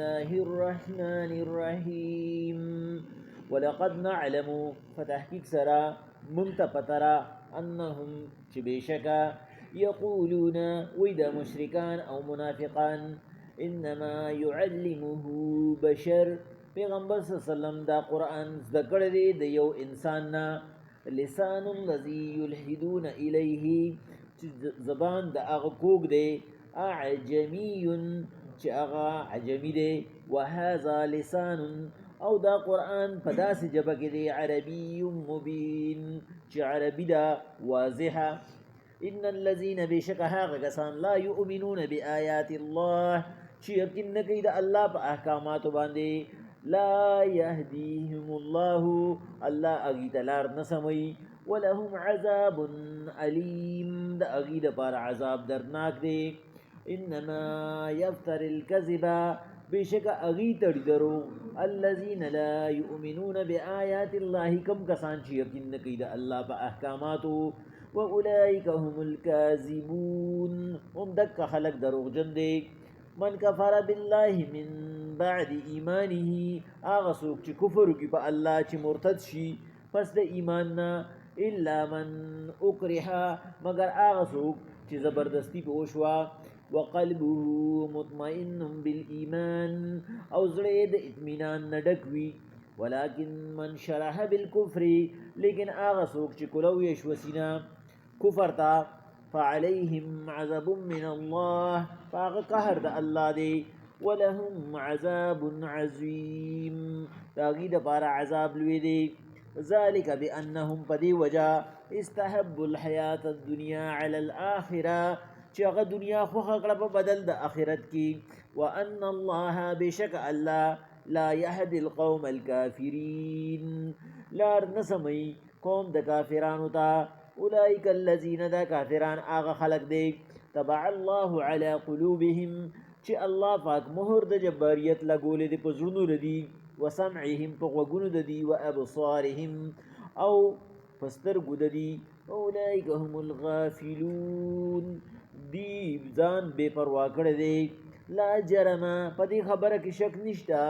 الله الرحمن الرحيم ولقد نعلم فتحقيق سرا منتفترا أنهم شبيشكا يقولون وإذا مشركان أو منافقان إنما يعلمه بشر پیغمبر صلی اللہ علیہ وسلم دا قرآن ذکر دے دا یو انساننا لسان الذي يلحدون إليه زبان دا اغا دے اعجمی چی اغا عجمی دے وهذا لسان او دا قرآن پدا سے جبک دے عربی مبین چی عربی دا واضحا ان الذين بشكها غسان لا يؤمنون بآيات الله چی یقین نکی دا اللہ پا احکامات باندے لا يهديهم الله الله اغيت لار نسمي ولهم عذاب أليم دا اغيد بار عذاب درناك دي انما يفتر الكذب بشك اغيت درو الذين لا يؤمنون بآيات الله كم كسان يقين كيد الله باحكاماته واولئك هم الكاذبون هم دك خلق دروغ جندي من کفر بالله من بعد ایمانه آغا سوک چی کفر کی پا اللہ چی مرتد شی پس دا ایماننا الا من اکرحا مگر آغا سوک چی زبردستی پا اوشوا وقلبه مطمئن بالایمان او زرید اطمینان ندکوی ولكن من شرح بالکفر لیکن آغا سوک چی کلویش وسینا کفر تا فعليهم عذاب من الله فقهر دا الله دي ولهم عذاب عظيم تاغيد بار عذاب لوي دي ذلك بأنهم بدي وجا استحبوا الحياة الدنيا على الآخرة چاغ دنیا خو خقلب بدل دا آخرت کی وأن الله بشك الله لا يهدي القوم الكافرين لار نسمي قوم دا كافران تا اولئک الذین دا کافران آغا خلق دے طبع اللہ علی قلوبهم چی اللہ پاک مہر دا جباریت لگولے دے پزرنو لدی وسمعهم پغوگنو ددی وابصارهم او پسترگو ددی اولئک هم الغافلون دی زان بے پروا کردے لا جرم پدی خبر کی شک نشتا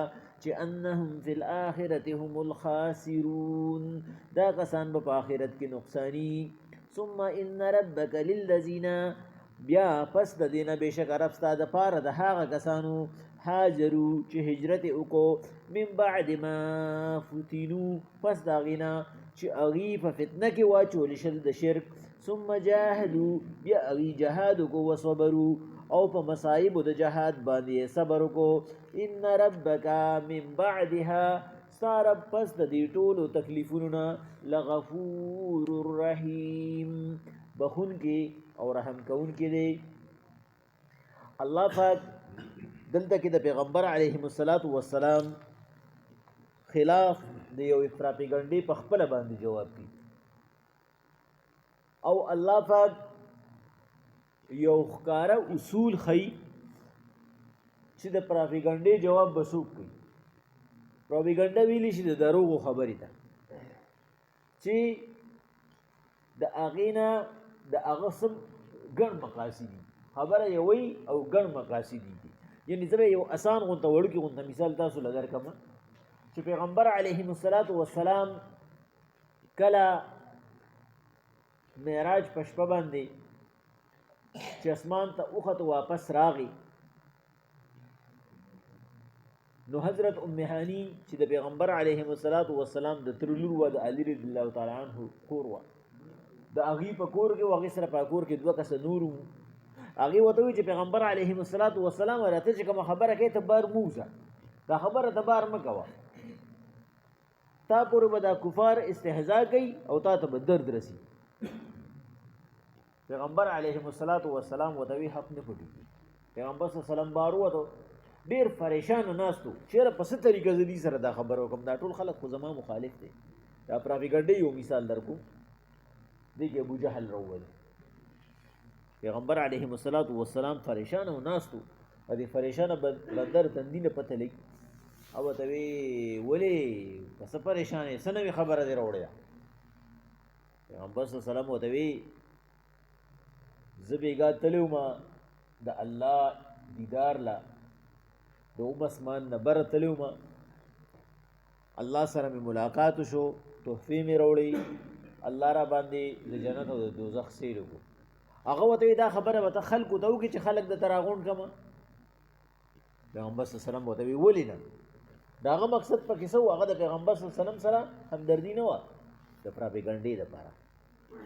چی انہم فی الاخرت هم الخاسرون دا کسان با آخرت کی نقصانی ثم ان ربک للذین بیا پس دا دینا بے شک رفستا دا پار دا حاغ کسانو حاجرو چی ہجرت اکو من بعد ما فتنو پس دا غینا چی اغیف فتنہ کی واچو لشل دا شرک ثم جاہدو بیا اغی جہادو کو وصبرو او پا مصائب دا جہاد باندی صبر کو ان ربکا من بعدها ستارب پس دا دی طولو تکلیفوننا لغفور الرحیم بخون کے اور رحم کون کے دے اللہ پاک دلتا کی دا پیغمبر علیہ السلام خلاف دیو پراپیگنڈی پخپل باندی جواب کی او اللہ پاک یو خکارا اصول خی چی دا پراپیگنڈی جواب بسوک کی پراپیگنڈا ویلی چی دا دروغ خبری تا چی دا اغینا دا اغسم گن مقاصدی خبر یوی او گن مقاصدی دی یعنی زبا یو آسان غنطا وڑکی غنطا مثال تاسو لگر کما چی پیغمبر علیہ السلام کلا معراج پشپا باندے چی اسمان تا اخت واپس راغی نو حضرت ام هانی چی دا پیغمبر علیہ السلام دا ترلور و دا علی رضی اللہ تعالی عنہ کور و دا اغی پا کور کے و اغی سر پا کور کے دو کس نورو اغی و توی چی پیغمبر علیہ السلام راتا چی کما خبر که تبار موزا دا خبر تبار مکوا تا پر بدا کفار استحضا گئی او تا تب درد رسی پیغمبر علیہ السلام و توی حق نپٹی پیغمبر صلی اللہ علیہ وسلم بارو تو دیر پریشان ناستو چیر پس طریقہ زدی سر دا خبر وکم دا طول خلق خزما مخالف دے دا پراپیگنڈے یو مثال در کو دیکھ ابو جہل رول پیغمبر علیہ السلام پریشان و ناستو ادی پریشان بدر تندین پتہ لئی او توی ولی پس پریشان ہے سنوی خبر دے روڑیا پیغمبر صلی اللہ علیہ وسلم و توی زبیگا تلیو ما دا اللہ دیدار لا د اوم اسمان نه بره تللی وم، الله سره مې ملاقات وشو، تحفې مې راوړې، الله را باندې د جنت او د دوزخ سیر وکړو. هغه ورته دا خبره به ته خلکو ته وکړې چې خلک درته راغونډ کړمه. پیغمبر صلی الله علیه وسلم ورته وی ولې نه؟ د هغه مقصد پکې څه و؟ هغه د پیغمبر صلی الله علیه وسلم سره همدردي نه وه، د پراپیګنډې دپاره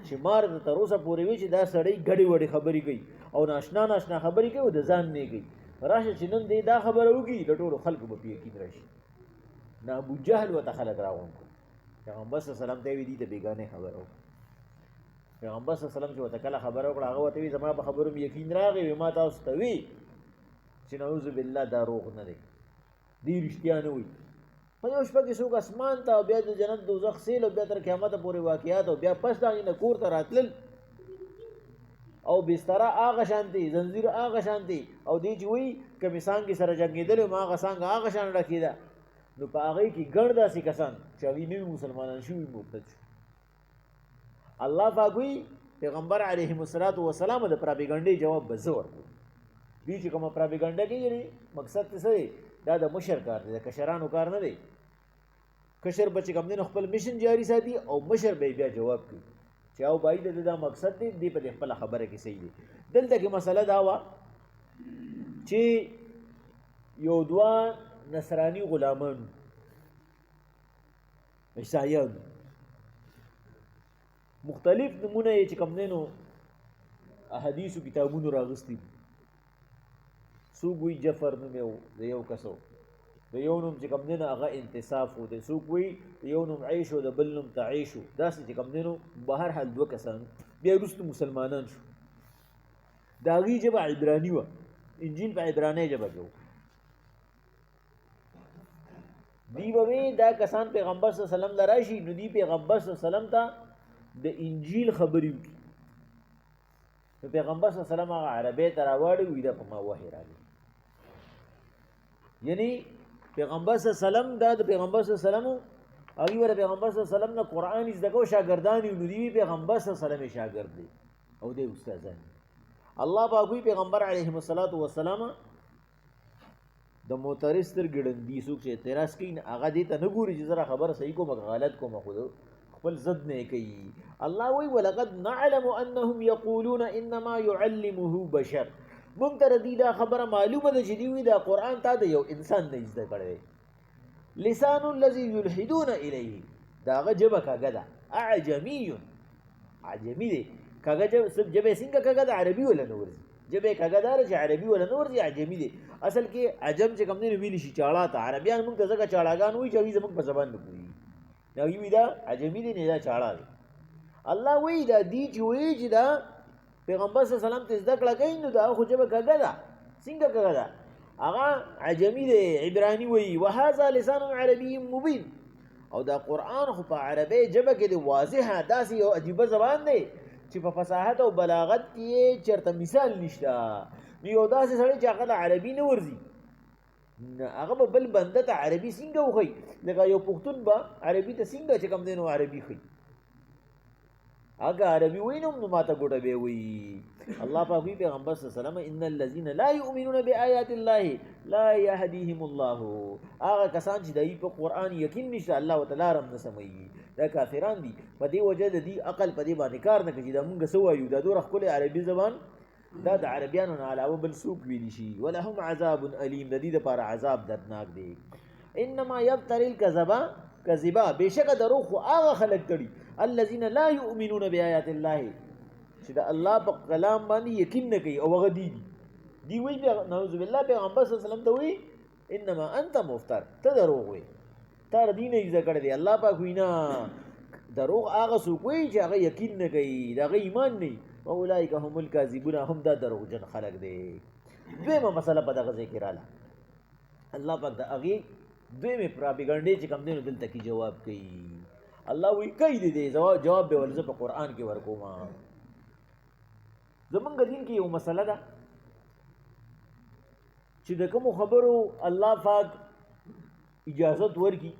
چې مار د تر اوسه پورې وي چې دا سړی ګډې وډې خبرې کوي او ناشنا ناشنا خبرې کوي او د ځان نه کوي. راشه چې نن دی دا خبره وکړي د ټولو خلکو به په یقین راشي. نه ابو جهل ورته خلک راغونډ کړو. پیغمبر صلی الله علیه وسلم ته یې وي دي ته بېګانې خبره وکړه. پیغمبر صلی الله علیه وسلم چې ورته کله خبره وکړه هغه ورته وي زما په خبرو مې یقین راغی، وي ما تاسو ته وي چې نعوذ بالله دا روغ نه دی، دی رښتیا نه وي. په یو شپه کې څوک اسمان ته او بیا د جنت دوزخ سیل او بیا تر قیامته پورې واقعات او بیا پس د هغې نه کور ته راتلل او بستره هغه شانتې، زنځیر هغه شانتې، او دی چې وایي کمې څانګې سره جنګېدلی وم هغه څانګه هغه شان ډکېده، نو په هغې کې ګڼ داسې کسان چې هغوی نوي مسلمانان شوي مرتد شو. الله پاک وایي پیغمبر علیهم الصلاة والسلام د پراپیګنډې جواب به زه ورکړم. دوی چې کومه پراپیګنډه کوي یعنې مقصد ته څه دی؟ دا د مشر کار دی، د کشرانو کار نه دی. کشر به چې کوم دی نو خپل میشن جاري ساتي او مشر به بیا جواب کوي چې او بھائی د دا مقصد دی، دی په خپله خبره کې صحیح دی. دلته کې مسله دا وه چې یو دوه نصراني غلامان عیسایان مختلف نمونه یې چې کوم دی نو احادیثو کتابونو راغستي. څوک وایي جفر نوم یې د یو کس و، د یو نوم چې کوم دی نو هغه انتصاف و، د څوک وایي د یو نوم عیش و د بل نوم تعیش و، داسې چې کوم دی نو بهر حال دوه کسان بیا وروسته مسلمانان شو. د هغې ژبه عبراني وه، انجیل په عبرانۍ ژبه کې و. دی به وی دا کسان پیغمبر صلی الله علیه وسلم له راشي نو دی پیغمبر صلی الله علیه وسلم ته د انجیل خبرې وکړي. نو پیغمبر صلی الله علیه وسلم هغه عربۍ ته راواړي وي دا په ما وحی راغلی. یعنی پیغمبر صلی الله علیه وسلم دا د پیغمبر صلی الله علیه وسلم هغوی به د پیغمبر صلی الله علیه وسلم نه قرآن زده کوو، شاګردان یې نو دی پیغمبر صلی الله علیه وسلم یې شاګرد دی او دی استادان. الله پاک وایي پیغمبر علیهم الصلاة والسلام د معترض سترګې ړندي څوک چې اعتراض کوي هغه دې ته نه ګوري چې زه خبره صحیح کوم که غلط کوم، خو خپل ضد نه کوي. الله وایي ولقد نعلم انهم یقولون انما يعلمه بشر. موږ ته د دې دا خبره معلومه ده چې دوی وایي دا قرآن تا د یو انسان نه زده کړی دی. لسان الذي يلحدون الیه، د هغه ژبه کږه ده، اعجمي عجمي دی. کږه ژبه څنګه کږه ده؟ عربي ولا نه ورځي، ژبه کږه داره چې عربي ولا نه ورځي، عجمي دی. اصل کې عجم چې کوم دی نو ویلی شي چاړه ته، عربیان موږ ته ځکه چاړهګان وایي چې هغوی زموږ په زبان نه پوهېږي، نو هغوی وایي دا عجمي دی نه دا چاړه دی. الله وایي دا دی چې وایي چې دا پیغمبر صلی الله علیه وسلم ته زده کړه کوي نو دا خو ژبه کږه ده. څنګه کږه ده؟ هغه عجمي دی، عبراني وایي. وهذا لسان عربي مبین، او دا قرآن خو په عربۍ ژبه کې دی واضحه، داسې یو عجیبه زبان دی چې په فصاحت او بلاغت کې چېرته مثال نشته. نو یو داسې سړی چې هغه له عربي نه ورځي هغه به بل بنده ته عربي څنګه وښیي؟ لکه یو پښتون به عربي ته څنګه چې کوم دی نو عربي ښیي، هغه عربي وایي نو ماته ګوټه به وایي. الله پاک وایي پیغمبر صلی الله علیه وسلم ان الذین لا یؤمنون بآیات الله لا یهدیهم الله. هغه کسان چې د په قرآن یقین نشته الله ورته لاره هم نه سموي، دا کافران دي. په دې وجه د دې عقل په دې باندې کار نه کوي چې دا مونږ څه وایو، دا دومره ښکلې عربي زبان دا د عربیانو نه علاوه بل څوک ویلی شي. ولهم عذاب علیم، د دې دپاره عذاب دردناک دی. انما یفتری الکذبا، بېشکه دروغ خو هغه خلک کړي الذین لا یؤمنون بآیات الله چې د الله په کلام باندې یقین نه کوي او هغه دی وایي نعوذ بالله پیغمبر صلی الله علیه وسلم ته وایي انما انت مفتر، ته دروغ وایي، تا د دې نه زده کړی دی. الله پاک وایي نه، دروغ هغه څوک وایي چې هغه یقین نه کوي، د هغه ایمان نه وي. واولئک هم الکاذبون، هم دا دروغجن خلک دی. دویمه مسله په دغه ځای کې راله، الله پاک د هغې دویمې پراپیګنډې چې کوم دی نو دلته کې جواب کوي. الله وایي کوي دی جواب به ولې زه په قرآن کې ورکوم. زمونږ دین کې یو مسله ده چې د کومو خبرو الله پاک اجازت ورکړي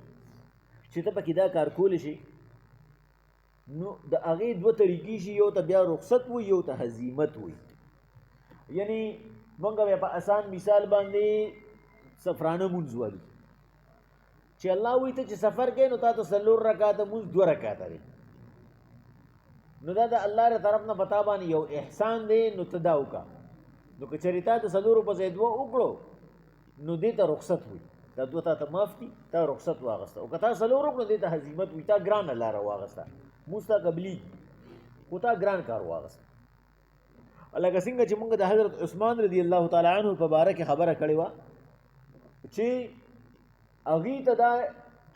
چې ته پکې دا کار کولی شي نو د هغې دوه طریقې شي، یو ته بیا رخصت وي، یو ته هزیمت وي. یعنی موږ بیا په اسان مثال باندې سفرانه مونځ والي چې الله وایي ته چې سفر کوې نو تا ته 4 رکعاته مونځ 2 رکعاته دی نو دا د الله ر طرف نه پتا باندې یو احسان دی نو ته دا وکړه نو که چېرې تا د 4 په ځای 2 وکړو نو دې ته رخصت وي دا 2 تا ته معاف دي تا رخصت واغسته او که تا 4 وکړو دې ته هزیمت وي تا ګرانه لاره واغسته مونځ ته قبلېږي خو تا ګران کار واغسته لکه څنګه چې موږ د حضرت عثمان رضی الله تعالی عنه په باره کې خبره کړې وه چې هغې ته دا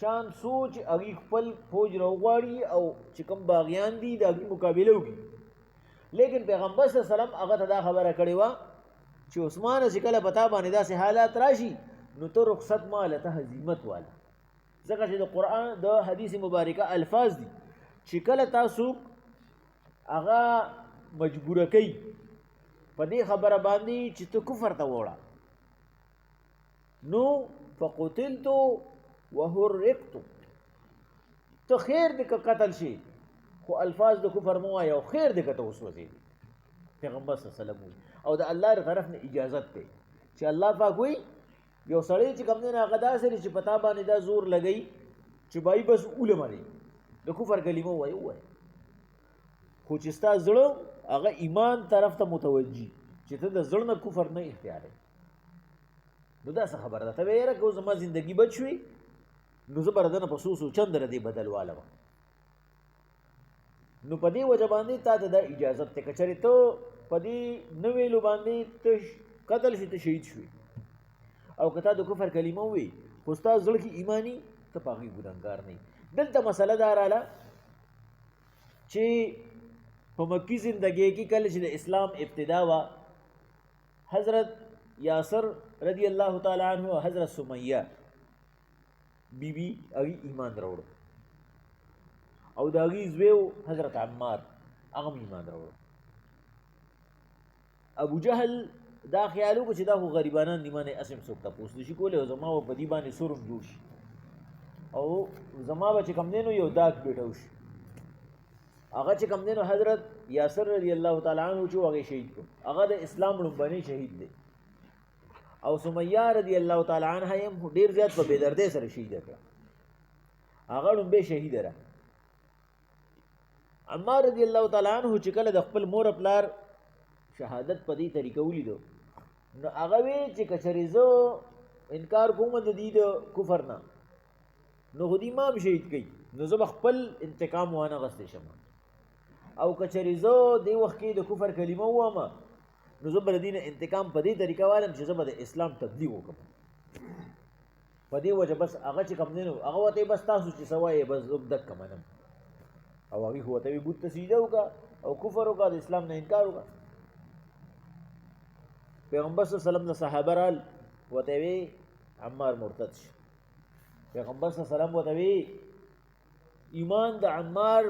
چاند سوچ هغې خپل فوج راوغواړي او چې کوم باغیان دي د هغې مقابله وکړي لیکن پیغمبر صلی الله علیه وسلم هغه ته دا خبره کړې وه چې عثمانه چې کله په تا باندې داسې حالات راشي نو ته رخصت ماله ته هزیمت واله ځکه چې د قرآن د حدیث مبارکه الفاظ دي چې کله تاسو هغه مجبوره کوي په دې خبره باندې چې ته کفر ته وړه نو فقتلتو وحرقتو ته خیر دې که قتل شي خو الفاظ د کفر مو وایه او خیر دې که ته وسوځېږي پیغمبر صلی الله علیه وسلم او د الله طرف نه اجازت دی چې الله پاک وایي یو سړی چې کوم دی نه هغه داسې دی چې په تا باندې دا زور لګوي چې بای بس ولمري د کفر کلمه وایي ووایه خو چې ستا زړه هغه ایمان طرف ته متوجي چې ته د زړه نه کفر نه اختیاروي نو دا څه خبره ده ته به یاره که زما زندګي بچ شوي نو زه به دنه په څو چندره دې بدل والم نو په دې وجه باندې تا ته دا اجازت دی که چېرې ته په دې نه ویلو باندې ته قتل شي ته شهید شوي او که تا د کفر کلمه ووي خو ستا زړه کې ایماني ته په هغې ګنهګار نه یي دلته مسله دا راله چې په مکي زندګۍ کې کله چې د اسلام ابتدا وه حضرت یاسر رضی الله تعالی عنه او حضرت سمیه بیبي هغې ایمان راوړو او د هغې زوی حضرت عمار هغه هم ایمان راوړو ابو جهل دا خیال وکړو چې دا خو غریبانان دي ما نه هسې هم څوک تپوس نشي کولی او زما به په دې باندې سور هم جوړ شي او زما به چې کوم دی نو یو داغ بیټو شي هغه چې کوم دی نو حضرت یاسر رضی الله تعالی عنه چې هغې شهید کړو هغه د اسلام لومبنی شهید دی او سمیه رضی الله تعالی عنها هم ډېر زیات په بېدردۍ سره شهیده کړه هغه لومبۍ شهیده ده عمار رضی الله تعالی عنه چې کله د خپل مور پلار شهادت په دې طریقه ولیدو نو هغه وی چې که چېرې زه انکار کوم د دې د کفر نه نو خو دې ما هم شهید کوي نو زه به خپل انتقام وانه غستی شم او که چېرې زه دې وخت کې د کفر کلمه ووایم نو زه به د دې نه انتقام په دې طریقه والم چې زه به د اسلام تبلیغ وکړم په دې وجه بس هغه چې کوم دی نو هغه ورته بس تاسو چې څه وایې بس زه دک منم او هغې خو ورته وي بت ته سجده وکړه او کفر وکړه د اسلام نه انکار وکړه پیغمبر صلی الله علیه وسلم د صحابه رال ورته وی عمار مرتد شي پیغمبر صلی الله علیه وسلم ورته وی ایمان د عمار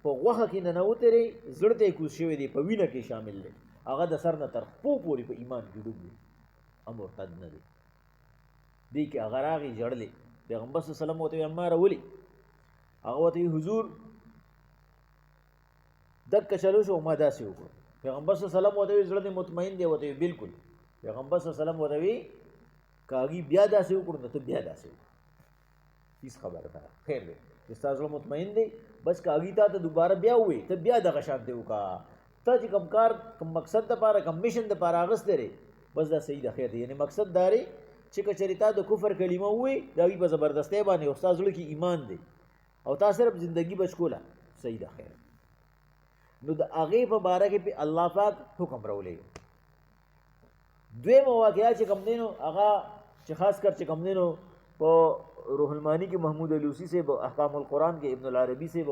په غوښه کې ننوتی دی زړه ته یې کوز شوی دی په وینه کې شامل دی هغه د سر نه تر پښو پورې په ایمان کې ډوب دی او مرتد نه دی دې کې هغه راغی ژړلې پیغمبر صلی الله علیه وسلم ورته وی عمار ولې هغه ورته وی حضور دک چلو شو ما داسې وکړو پیغمبر صلی الله علیه وسلم ورته وی زړه دې مطمئن دی ورته وی بالکل پیغمبر صلی الله علیه وسلم ورته وی که هغې بیا داسې وکړو نو ته بیا داسې وکړو هېڅ خبره ده خیر دی چې ستا زړه مطمئن دی بس که هغې تا ته دوباره بیا ووایي ته بیا دغه شانتې وکړه ته چې کوم کار کوم مقصد دپاره کوم میشن دپاره اخیستی دی بس دا صحیح ده خیر دی یعنې مقصد دا دی چې که چېرې تا د کفر کلمه ووایي د هغې په زبردستۍ باندې او ستا زړه کې ایمان دی او تا صرف زندګي بچ کوله صحیح ده خیر نو د هغې په باره کې پې الله پاک حکم راولېږي دویمه واقعه چې کوم دی نو هغه چې خاص کر چې کوم دی نو په روح المانی کې محمود علوسی صاحب احکام القرآن کې ابن العربی صاحب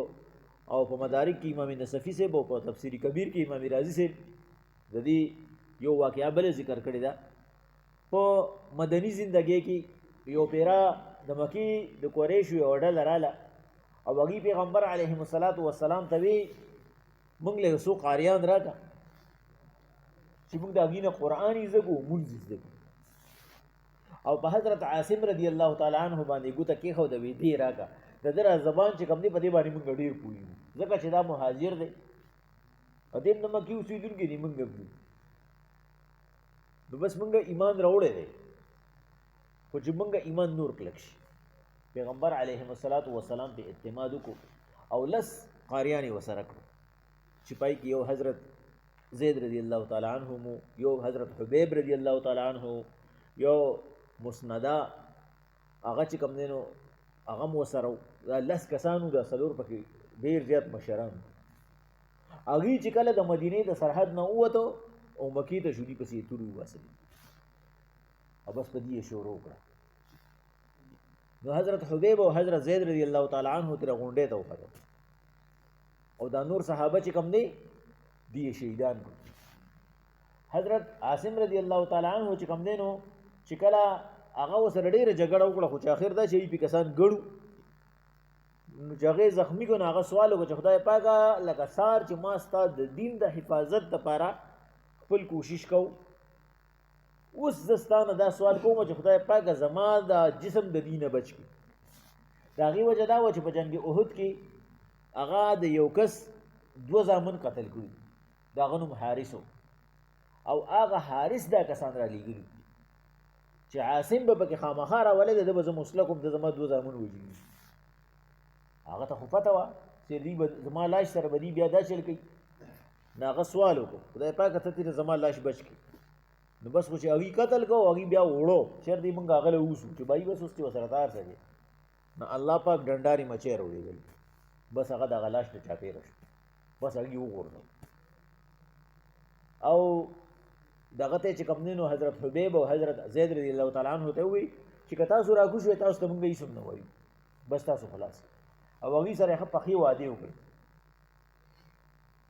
او په مدارک کې امام نصفی صاحب او په تفسیر کبیر کې امام رازی صاحب د دې یو واقعه بله ذکر کړې ده په مدني زندګۍ کې یو پیرا د مکې د قریشو یو ډله راله او هغې پیغمبر علیهم الصلاة والسلام ته وی موږ له څو قاریان راکړه چې موږ د هغې نه قرآن یې زده کړو مونځ یې زده کړو او په حضرت عاصم رضی الله تعالی عنه باندې ګوته کېښوده وی دې راکړه د ده را زبان چې کوم دی په دې باندې موږ ډېر پوهېږو ځکه چې دا مهاجر دی په دې نه مکې اوسېدونکي دي موږ هم نو بس موږ ایمان راوړی دی خو چې موږ ایمان نور کلک شي پیغمبر علیهم الصلاۃ والسلام په اعتماد وکړو او لس قاریان یې ورسره کړو چې پای کې یو حضرت زید رضی الله تعالی عنه مو یو حضرت حبیب رضی الله تعالی عنه یو مسنده هغه چې کوم دی نو هغه مو ورسره دا لس کسانو دا څلور پکې ډېر زیات مشران هغوی چې کله د مدینې د سرحد نه ووتو او مکې ته شو دي پسې یې تورې وباسلې او بس په دې یې شروع کړه نو حضرت حبیب او حضرت زید رضی الله تعالی عنه ترې غونډې ته وختل او دا نور صحابه چې کوم دی دی یې شهیدان کړو حضرت عاصم رضی الله تعالی عنه چې کوم دی نو چې کله هغه ورسره ډېره جګړه وکړه خو چې اخر دا چې پې کسان ګړو نو چې هغې زخمي کړو نو هغه سوال وکړه چې خدای پاکه لکه سار چې ما ستا د دین د حفاظت دپاره خپل کوشش کوو اوس زه ستا نه دا سوال کوم چې خدای پاکه زما د جسم د دینه بچ کړي د هغې وجه دا وه چې په جنګ احد کې هغه د یو کس دوه زامن قتل کړي د هغه نوم حارث او هغه حارث دا کسان را لېږلي چې عاصم به پکې خامخا راولی دی ده به زه مسلک وم ده زما دوه زامن وژلي هغه ته خو پته وه چې دوی به زما لاش سره به دوی بیا دا چل کوي نو هغه سوال وکړو خدای پاکه ته ترې زما لاش بچ کړي نو بس خو چې هغوی قتل کو هغوی بیا وړو چېر دی موږ هغه له اوسو چې بای بس اوس چې ورسره تار څه دی نو الله پاک ډنډارې مچۍ راولېږل بس هغه دغه لاش ته چاپېره شو بس هغوی وغورځول او دغه ته چې کوم دی نو حضرت حبیب او حضرت زید رضی الله تعالی عنه ته ووایي چې که تاسو راکوز شوئ تاسو ته موږ هېڅ هم نه وایو بس تاسو خلاص او هغوی سره یې ښه پخې وعدې وکړې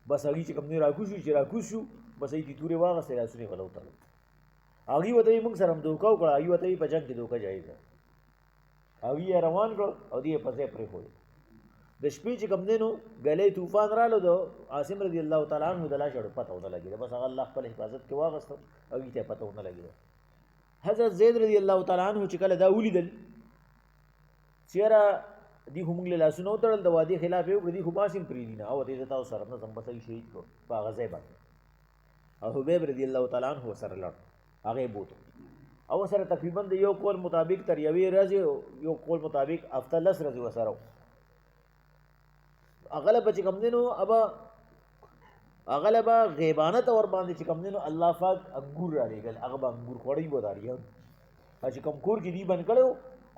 بس هغوی چې کوم دی راکوز شو چې راکوز شو بس هغوی دې تورې واغېستې لاسونه یې غله وتړل هغوی ورته وایي موږ سره هم دوکه وکړه هغوی ورته وایي په جنګ کې دوکه جایز ده هغوی یې روان کړه او دوی یې په ځای پرېښودل د شپې چې کوم دی نو ګلی طوفان راغلو د عاصم رضی الله تعالی عنه د لاش اړو پته ونه لګېده بس هغه الله خپل حفاظت کې واغېسته هغوی ته یې پته ونه لګېده حضرت زید رضی الله تعالی عنه چې کله دا ولیدل چې یاره دوی خو موږ له لاسونه وتړل د وعدې خلاف یې وکړه دوی خو باسې هم پرېږدي نه او ورته یې زه تاسو سره نه ځم بس هغوی شهید کړو په هغه ځای باندې او حبیب رضی الله تعالی عنه ورسره لاړ هغه یې بوتو او ورسره تقریبا د یو قول مطابق تر یوې ورځې یو قول مطابق هفته لس ورځې ورسره و هغه به چې کوم دی نو هغه به غیبانه طور باندې چې کوم دی نو الله پاک انګور رالیږل هغه به انګور خوړی به داریان چې کوم کور کې دی بند کړی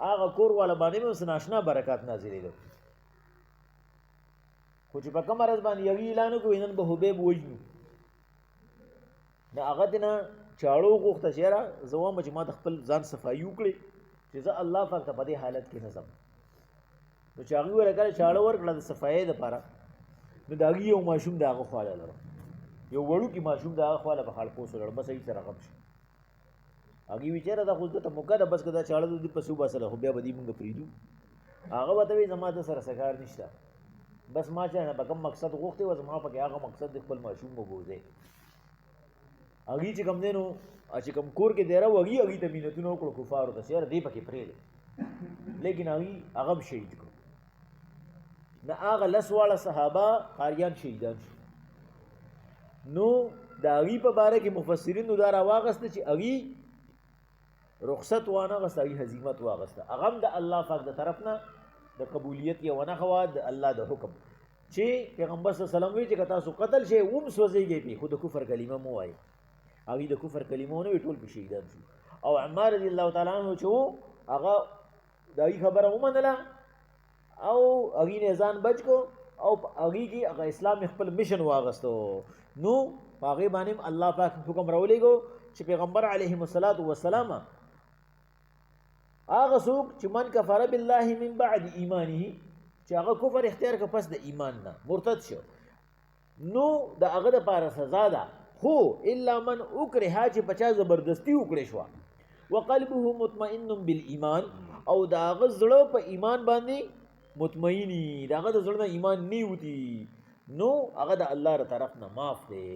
هغه کور والا باندې به اوس ناشنا برکات نازلېده خو چې په کومه ورځ باندې یوې اعلان وکړو نن به حبیب وژنو نو هغه دې نه چاړو وغوښته چې یاره زه وایم چې ما د خپل ځان صفایي وکړې چې زه الله پاک ته په دې حالت کې نه ځم نو چې هغوی ورته کله چاړه ورکړه د صفایۍ دپاره نو د هغوی یو ماشوم د هغه خواله لړ یو وړوکي ماشوم د هغه خواله په خړپوس لړ بس هغوی سره غم شو هغوی وایي چېرې دا خو ده ته موقع ده بس که دا چاړه د دوی پسې وباسله خو بیا به دوی مونږ پرېږدو هغه ورته وایي زما ده سره څه کار نشته بس ما چې نه په کوم مقصد غوښتی وه زما پکې هغه مقصد د خپل ماشوم وبوځی هغوی چې کوم دی نو چې کوم کور کې دیره و هغوی ته مینتونه وکړو کفارو ته چې یاره دې پکې پرېږدې لیکن هغوی هغه هم شهید کړو نه هغه لس واړه صحابه قاریان شهیدان شو نو د هغوی په باره کې مفسرینو دا راواغسته چې هغوی رخصت وانغسته هغوی هزیمت واغسته هغه هم د الله پاک د طرف نه د قبولیت یوه نښه وه د الله د حکم چې پیغمبر صلی الله علیه وسلم وایي چې که تاسو قتل شئ وم سوځېږئ پې خو د کفر کلمه مه وایئ هغوی د کفر کلمه ونه وایي ټول پې شهیدان شو او عمار رضی الله تعالی عنه چې و هغه د هغوی خبره ومنله او هغوی نه ځان بچ کو او هغوی کې هغه اسلام خپل مشن واغستو نو په هغې باندې هم الله پاک حکم راولېږو چې پیغمبر علیهم الصلاة والسلام هغه څوک چې من کفر بالله من بعد ایمانه چې هغه کفر اختیار که پس د ایمان نه مرتد شو نو د هغه دپاره سزا ده خو الا من اکره چې په چا زبردستي وکړې شوه وقلبه مطمئن بالایمان او د هغه زړه په ایمان باندې مطمئنی د هغه د زړه نه ایمان نه وتي نو هغه د الله ر طرف نه معاف دی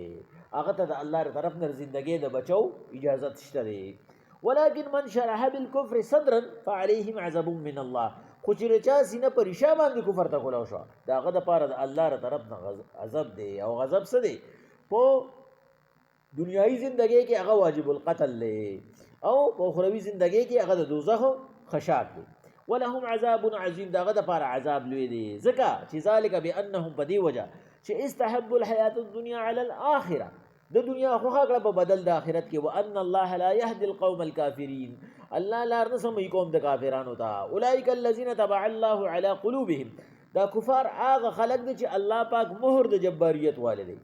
هغه ته د الله ر طرف نه زندګۍ د بچو اجازت شته دی ولكن من شرح بالكفر صدرا فعليهم عذاب من الله خو چې چا سینه په ریشه باندې کفر ته کولاو شو د هغه دپاره د الله ر طرف نه غضب دی او غضب څه دی په دنیایي زندګۍ کې هغه واجب القتل دی او په اخروی زندګۍ کې هغه د دوزخ خشاک دی. ولهم عذاب عظیم، دغه د پاره عذاب لوی دی، ځکه چې ذالک بانهم په دې وجه چې استحبوا الحیات الدنیا علی الاخره، د دنیا خوښه کړه په بدل د آخرت کې. وان الله لا يهدي القوم الكافرین، الله لار نه سموي قوم د کافرانو ته. اولئک الذین طبع الله علی قلوبهم، دا کفار هغه خلق دي چې الله پاک مهر د جباریت والي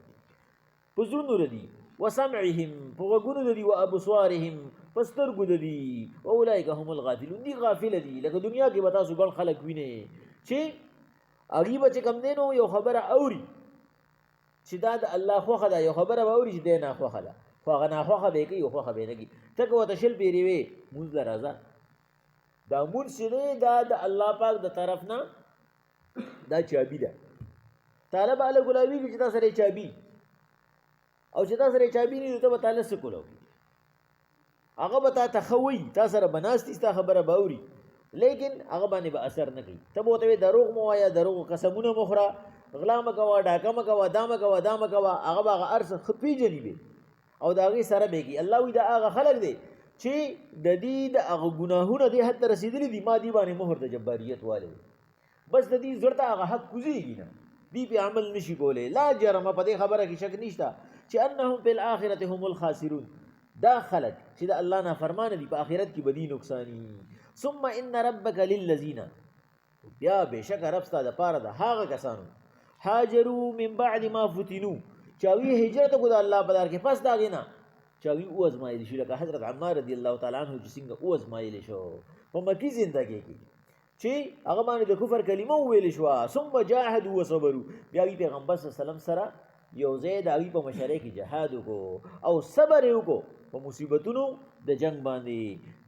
په زړونو دي، وسمعهم په غوږونو دي، وابصارهم په سترګو دي، واولئک هم الغافلون، دي غافل دي. لکه دنیا کې به تاسو ګڼ خلک وینئ چې هغوی به چې کوم دی نو یو خبره اوري چې دا د الله خوښه ده، یو خبره به اوري چې دی ناخوښه ده، خو هغه ناخوښه به یې کوي او خوښه به یې نه کوي. ته که ورته شل پیرې وې مونځ له راځه، دا مونځ چې دی دا د الله پاک د طرف نه دا چابي ده. طالب هله ګلابي چې تا سره چابي او چې تا سره چابي نه وي ته به تاله څه کولو، هغه به تا ته ښه وایي، تا سره به ناست ستا خبره به اوري، لیکن هغه باندې به اثر نه کوي. ته به ورته وایې دروغ مه وایه، دروغ قسمونه مه خوره، غلا مه کوه، ډاکه مه کوه، دا مه کوه، دا مه کوه، هغه به هغه هر څه ښه پېژني به او د هغې سره به یې کوي. الله وایي دا هغه خلک دی چې د دې د هغه ګناهونه دې حد ته رسېدلي دي، ما دې باندې مهر د جباریت والی دی، بس د دې زړه ته هغه حق کوزېږي نه، دې پې عمل نشي کولی. لا جرمه په دې خبره کې شک نشته چې انهم فی الاخرة هم الخاسرون، دا خلق چې د الله نافرمانه دي په آخرت کې به دي نقصاني. ثم ان ربک للذین، بیا بېشکه رب ستا دپاره د هغه کسانو هاجروا من بعد ما فتنو چې هغوی هجرت وکړو د الله په لار کې پس د هغې نه چې هغوی وازمایلی شي، لکه حضرت عمار رضی الله تعالی عنه چې څنګه وازمایلی شو په مکي زندګۍ کې چې هغه باندې د کفر کلمه وویلې شوه. ثم جاهدوا وصبروا، بیا هغوی پیغمبر صلی الله علیه وسلم سره یو ځای د هغوی په مشرۍ کې جهاد وکړو او صبر یې وکړو په مصیبتونو د جنگ باندې.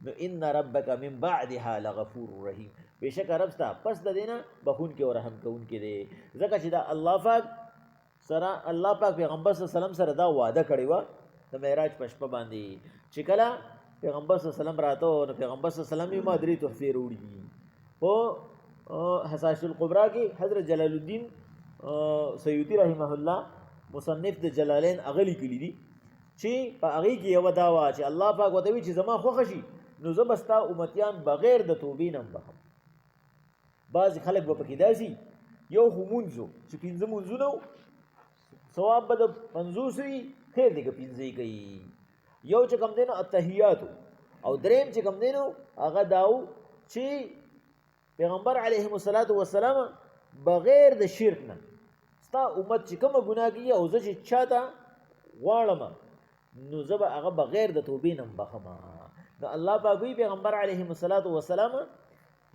نو ان ربک من بعدها لغفور رحیم، بېشکه رب ستا پس د دې نه بخونکی او رحم کوونکی دی. ځکه چې دا الله پاک سره الله پاک پیغمبر صلی الله علیه وسلم سره دا وعده کړې وه د معراج په شپه باندې چې کله پیغمبر صلی الله علیه وسلم راته نو پیغمبر صلی الله علیه وسلم یې ما درې تحفې راوړي دي. په حصائص الکبرا کې حضرت جلال الدین سیوطي رحمه الله مصنف د جلالین هغه لیکلي دي چې په هغې کې یوه دا وه چې الله پاک ورته وایي چې زما خوښه شي نو زه به ستا امتیان بغیر د توبې نه هم بخم. بعضې خلک به پکې داسي یو خو مونځ و چې پنځه مونځونه و ثواب به د 50 وي، خیر دی که 15 کوي. یو چې کوم دی نو التحیات او دریم چې کوم دی نو هغه دا و چې پیغمبر علیهم الصلاة والسلام بغیر د شرک نه ستا امت چې کومه ګناه کوي او زه چې چاته غواړم نو زه به هغه بغیر د توبې نه هم بخمه. نو الله پاک وایي پیغمبر علیهم الصلاة والسلام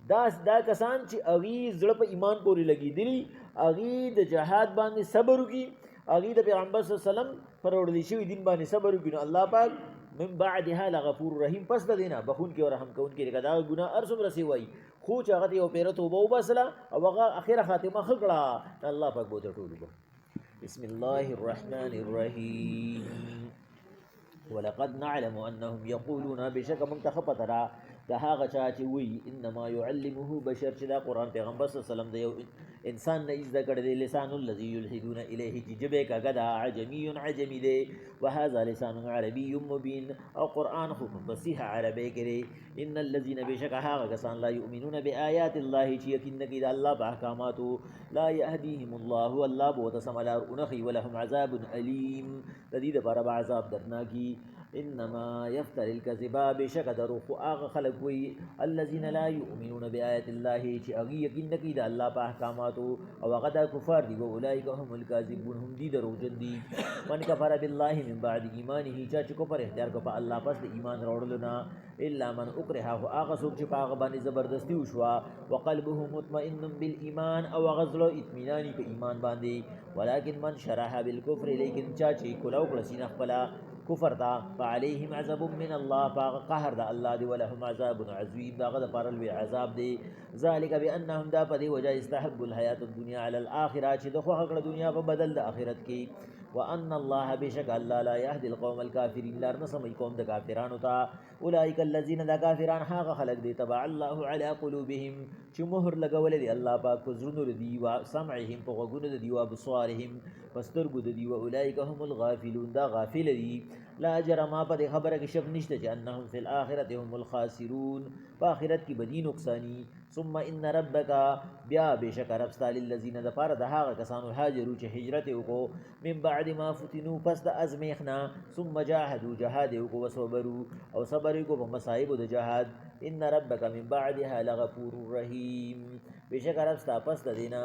دا کسان چې هغوی زړه په ایمان پورې لګېدلي، هغوی د جهاد باندې صبر وکړي، هغوی د پیغمبر صلی الله علیه وسلم پر وړلی شوي دین باندې صبر وکړي، نو الله پاک من بعدها لغفور رحیم، پس د دې نه بخونکی او رحم کوونکی دی. که دا ګناه هر څومره سې وایي خو چې هغه ته یو پیره توبه وباسله او هغه اخره خاتمه ښه کړه، الله پاک به ورته ټول وکړي. بسم الله الرحمن الرحیم. ولقد نعلم انهم یقولون، بېشکه موږ ته ښه پته ده د هغه چا چې وایي انما یعلمه بشر، چې دا قرآن پیغمبر صلی الله علیه وسلم د یو انسان نه زده کړی دی. لسان الذي یلحدون الیه، چې ژبې کږه ده، عجمي عجمي دی. وهذا لسان عربي مبین، او قرآن خو په فصیح عربۍ کې دی. ان الذین، بېشکه هغه کسان لا یؤمنون بآیات الله، چې یقین نه کوي د الله په احکاماتو، لا یهدیهم الله، الله به ورته سمه لار ونه ښیي. ولهم عذاب علیم، د دې دپاره به عذاب دردناکي. انما يفتر الكذب، بشک دروغ خو هغه خلک وي الذين لا يؤمنون بآيات الله، چې هغوی یقین نه کوي د الله په احکاماتو او هغه دا کفار دي. واولئک هم الکاذبون، هم دي دروغجن دي. من کفر بالله من بعد ایمانه، چا چې کفر اختیار کړ په الله پس د ایمان راوړلو نه، الا من اکره، خو هغه څوک چې په هغه باندې زبردستي وشوه، وقلبه مطمئن بالایمان، او هغه زړه اطمیناني په ایمان باندې. ولکن من شرح بالکفر، لیکن چا چې کلو کړه سینه خپله کفر دا، فعليهم عذاب من الله، فاغ قهر دا الله دی. ولهم عذاب عظیم، دا غد پار لوی عذاب دی. ذالک بانهم، دا پدی وجہ استحب الحیات الدنیا علی الاخره، چې د خوښه کړه دنیا په بدل د آخرت کې. وان الله بشک الله لا يهدي القوم الكافرين لار نسمي قوم د کافرانو ته اولئک الذين دا کافران هغه خلق دی تبع الله على قلوبهم چې مهر لګول دی الله پاک په زړونو دی او سمعهم په غوګونو دی او ابصارهم پسترګو دی او اولئک هم الغافلون دا غافل دي لا جرم په خبره کې شک نشته چې انهم فی الاخرته هم الخاسرون په آخرت کې بدی نقصانی ثم ان ربک بیا بشک رب تعالی الذین ظفر د هغه کسانو هاجروا چې هجرت وکړو من بعد ما فتنوا پس د ازمیخنا ثم جاهدوا جهاد وکړو وصبروا او صبر وکړو په مصائب د جهاد ان ربک من بعدها لغفور رحیم بشک رب تاسو پس د دینه